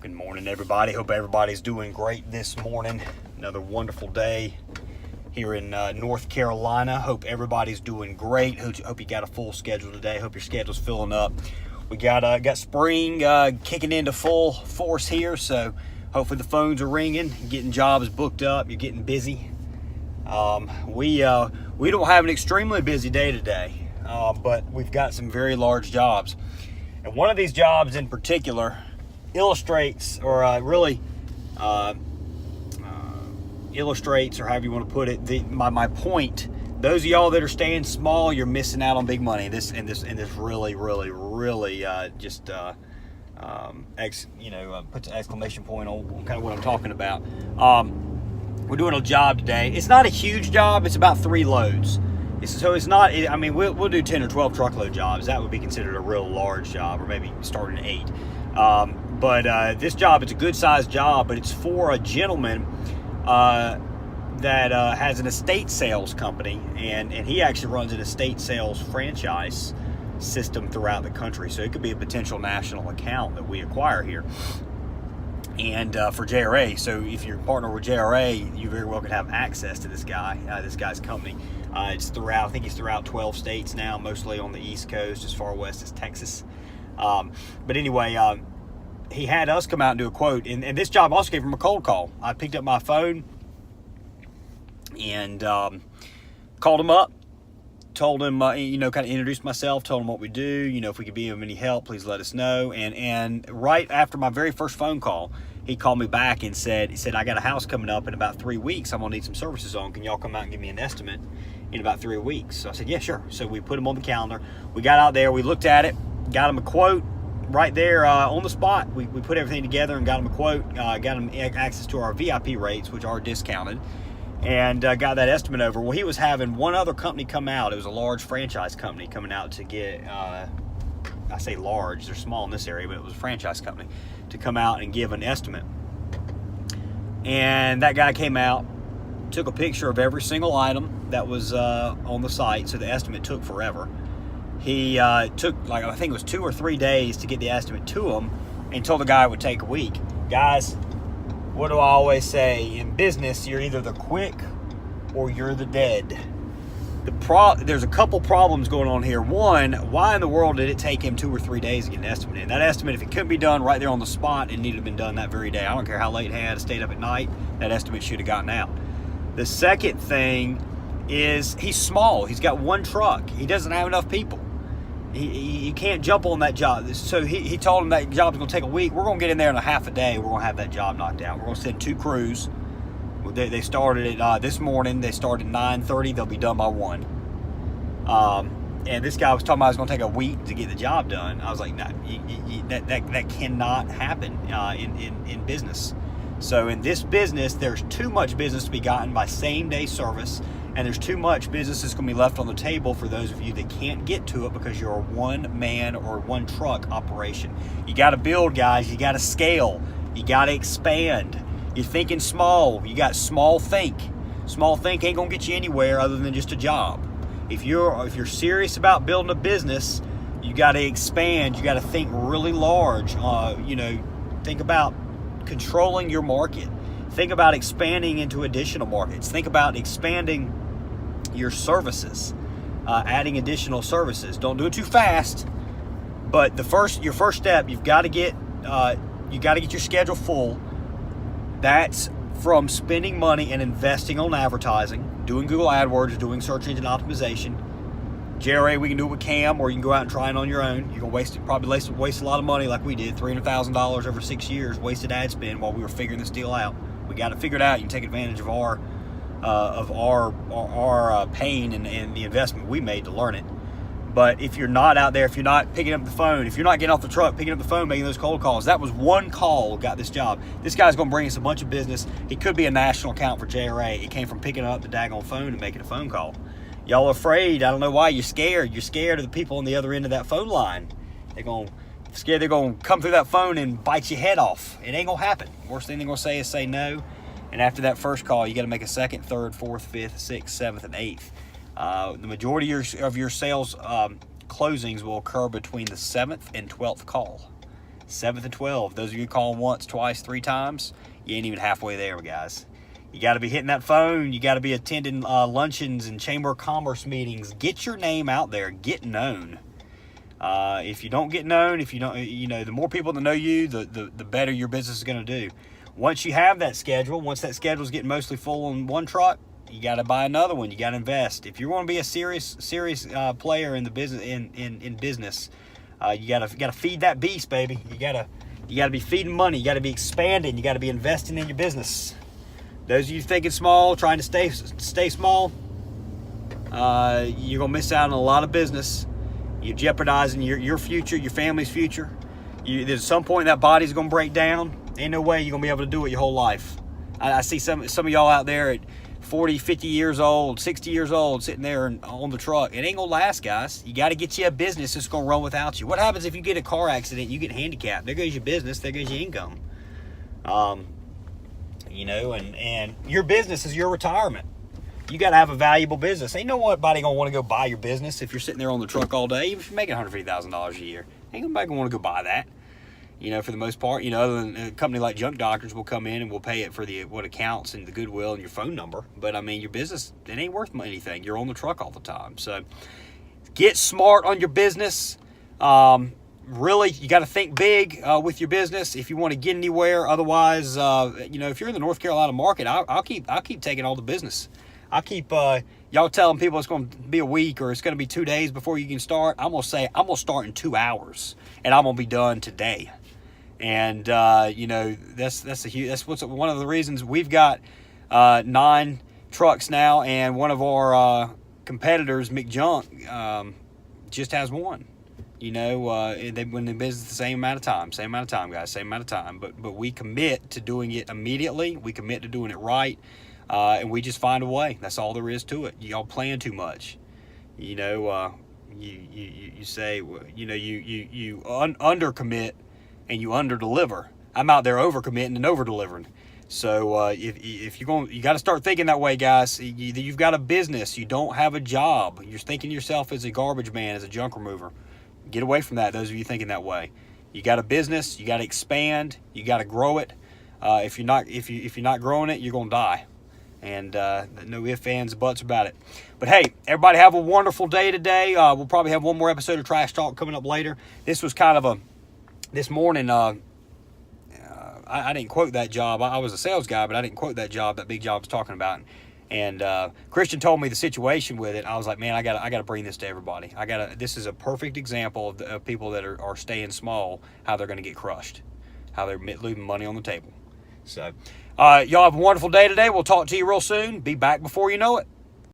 Good morning, everybody. Hope everybody's doing great this morning. Another wonderful day here in North Carolina. Hope everybody's doing great. Hope you got a full schedule today. Hope your schedule's filling up. We got spring kicking into full force here, so hopefully the phones are ringing, getting jobs booked up. You're getting busy. We don't have an extremely busy day today, but we've got some very large jobs. And one of these jobs in particular illustrates, or illustrates, or however you want to put it, my point. Those of y'all that are staying small, you're missing out on big money. This really puts an exclamation point on kind of what I'm talking about. We're doing a job today. It's not a huge job. It's about 3 loads. We'll do 10 or 12 truckload jobs. That would be considered a real large job, or maybe starting at 8. But this job, it's a good sized job, but it's for a gentleman that has an estate sales company, and he actually runs an estate sales franchise system throughout the country. So it could be a potential national account that we acquire here. And for JRA, so if you're partnered with JRA, you very well could have access to this guy's company. It's throughout, I think he's throughout 12 states now, mostly on the East Coast, as far west as Texas. But anyway, he had us come out and do a quote, and this job also came from a cold call. I picked up my phone and called him up, told him, kind of introduced myself, told him what we do, if we could be of any help, please let us know. And right after my very first phone call, he called me back and said, I got a house coming up in about 3 weeks. I'm gonna need some services on. Can y'all come out and give me an estimate in about 3 weeks? So I said, yeah, sure. So we put him on the calendar. We got out there, we looked at it, got him a quote right there on the spot. We put everything together and got him a quote, got him access to our VIP rates, which are discounted, and got that estimate over. Well, he was having one other company come out. It was a large franchise company coming out to get, I say large, they're small in this area, but it was a franchise company to come out and give an estimate. And that guy came out, took a picture of every single item that was on the site, so the estimate took forever. He took, I think it was 2 or 3 days to get the estimate to him, and told the guy it would take a week. Guys, what do I always say? In business, you're either the quick or you're the dead. There's a couple problems going on here. One, why in the world did it take him 2 or 3 days to get an estimate in? That estimate, if it couldn't be done right there on the spot, it needed to have been done that very day. I don't care how late he had stayed up at night, that estimate should have gotten out. The second thing is he's small. He's got one truck. He doesn't have enough people. He can't jump on that job. So he told him that job's going to take a week. We're going to get in there in a half a day. We're going to have that job knocked out. We're going to send 2 crews. They started at this morning. They started at 9:30. They'll be done by 1. And this guy was talking about it was going to take a week to get the job done. I was like, no, that cannot happen in business. So in this business, there's too much business to be gotten by same-day service, and there's too much business that's going to be left on the table for those of you that can't get to it because you're a one-man or one-truck operation. You got to build, guys. You got to scale. You got to expand. You're thinking small. You got small think. Small think ain't going to get you anywhere other than just a job. If you're serious about building a business, you got to expand. You got to think really large. Think about controlling your market. Think about expanding into additional markets. Think about expanding your services, adding additional services. Don't do it too fast. But your first step, you've got to get your schedule full. That's from spending money and investing on advertising, doing Google AdWords, doing search engine optimization. JRA, we can do it with Cam, or you can go out and try it on your own. You're going to probably waste a lot of money like we did, $300,000 over 6 years, wasted ad spend while we were figuring this deal out. We got it figured out. You can take advantage of our pain and the investment we made to learn it. But if you're not out there, if you're not picking up the phone, if you're not getting off the truck, picking up the phone, making those cold calls, that was one call got this job. This guy's going to bring us a bunch of business. He could be a national account for JRA. It came from picking up the daggone phone and making a phone call. Y'all afraid. I don't know why. You're scared. You're scared of the people on the other end of that phone line. They're scared they're going to come through that phone and bite your head off. It ain't going to happen. Worst thing they're going to say is say no. And after that first call, you got to make a second, third, fourth, fifth, sixth, seventh, and eighth. The majority of your sales closings will occur between the 7th and 12th call. 7th and 12th. Those of you calling once, twice, 3 times, you ain't even halfway there, guys. You got to be hitting that phone. You got to be attending luncheons and Chamber of Commerce meetings. Get your name out there. Get known. If you don't get known, if you don't, the more people that know you, the better your business is going to do. Once you have that schedule, once that schedule is getting mostly full on one truck, you got to buy another one. You got to invest. If you want to be a serious player in the business, in business, you got to feed that beast, baby. You got to be feeding money. You got to be expanding. You got to be investing in your business. Those of you thinking small, trying to stay small, you're gonna miss out on a lot of business. You're jeopardizing your future, your family's future. There's some point that body's gonna break down. Ain't no way you're gonna be able to do it your whole life. I see some of y'all out there at 40, 50 years old, 60 years old, sitting there on the truck. It ain't gonna last, guys. You got to get you a business that's gonna run without you. What happens if you get a car accident, you get handicapped? There goes your business. There goes your income. And your business is your retirement. You got to have a valuable business. Ain't nobody gonna want to go buy your business if you're sitting there on the truck all day. Even if you're making $150,000 a year, ain't nobody gonna want to go buy that. For the most part, other than a company like Junk Doctors will come in and will pay it for what accounts and the goodwill and your phone number. But I mean, your business, it ain't worth anything. You're on the truck all the time. So get smart on your business. Really, you got to think big with your business if you want to get anywhere. Otherwise, if you're in the North Carolina market, I'll keep taking all the business. I'll keep y'all telling people it's going to be a week or it's going to be 2 days before you can start. I'm gonna say I'm gonna start in 2 hours and I'm gonna be done today. And that's one of the reasons we've got 9 trucks now, and one of our competitors, McJunk, just has 1. They've been in business the same amount of time, guys, same amount of time. But we commit to doing it immediately. We commit to doing it right, and we just find a way. That's all there is to it. Y'all plan too much. You say, you undercommit and you underdeliver. I'm out there overcommitting and overdelivering. So if you're going, you got to start thinking that way, guys. You've got a business. You don't have a job. You're thinking yourself as a garbage man, as a junk remover. Get away from that, those of you thinking that way. You got a business, you got to expand, you got to grow it. If you're not growing it, you're gonna die. And no ifs, ands, buts about it. But hey, everybody have a wonderful day today. We'll probably have one more episode of Trash Talk coming up later. This was kind of this morning. I didn't quote that job. I was a sales guy, but I didn't quote that job. That big job was talking about. And Christian told me the situation with it. I was like, man, I gotta bring this to everybody. This is a perfect example of people that are staying small, how they're going to get crushed, how they're leaving money on the table. So, y'all have a wonderful day today. We'll talk to you real soon. Be back before you know it.